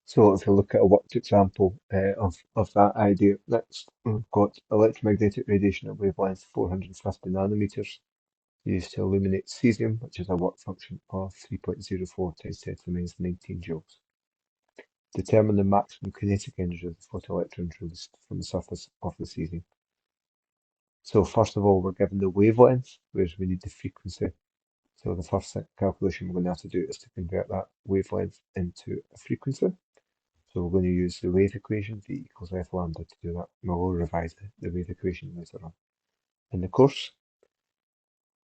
So if we look at a worked example of that idea, next we've got electromagnetic radiation at wavelength 450 nanometers used to illuminate cesium, which is a work function of 3.04 times 10 to the minus 19 joules. Determine the maximum kinetic energy of the photoelectrons released from the surface of the cesium. So first of all, we're given the wavelength, whereas we need the frequency. So the first calculation we're going to have to do is to convert that wavelength into a frequency. So we're going to use the wave equation, V equals F lambda, to do that. And we'll revise the wave equation later on in the course.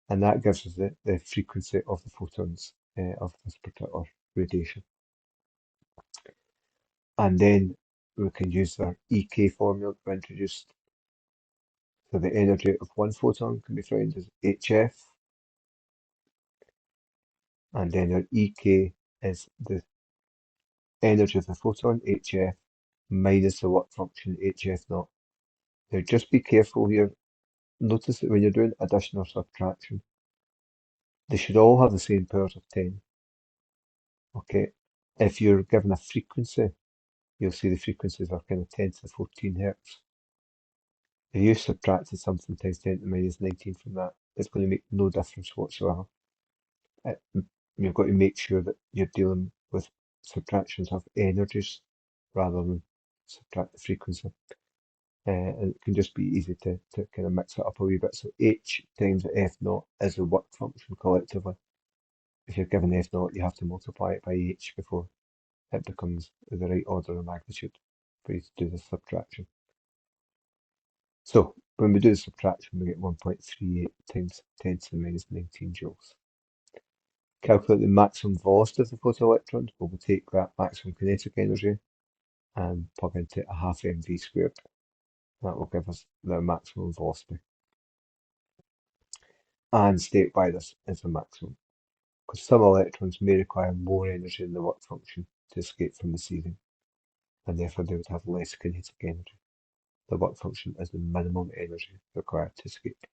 And that gives us the frequency of the photons of this particular radiation. And then we can use our EK formula we introduced. So the energy of one photon can be found as HF. And then our EK is the energy of the photon, HF, minus the work function, HF naught. Now just be careful here. Notice that when you're doing addition or subtraction, they should all have the same powers of 10. Okay. If you're given a frequency, you'll see the frequencies are kind of 10 to the 14 hertz. If you subtracted something times 10 to the minus 19 from that, it's going to make no difference whatsoever. You've got to make sure that you're dealing with subtractions of energies rather than subtract the frequency. And it can just be easy to kind of mix it up a wee bit. So H times F naught is the work function collectively. If you're given F naught, you have to multiply it by H before it becomes the right order of magnitude for you to do the subtraction. So when we do the subtraction, we get 1.38 times 10 to the minus 19 joules. Calculate the maximum velocity of the photoelectron. Well, we'll take that maximum kinetic energy and plug into a half mv squared. That will give us the maximum velocity. And state why this is the maximum. Because some electrons may require more energy than the work function to escape from the cesium, and therefore they would have less kinetic energy. The work function is the minimum energy required to escape.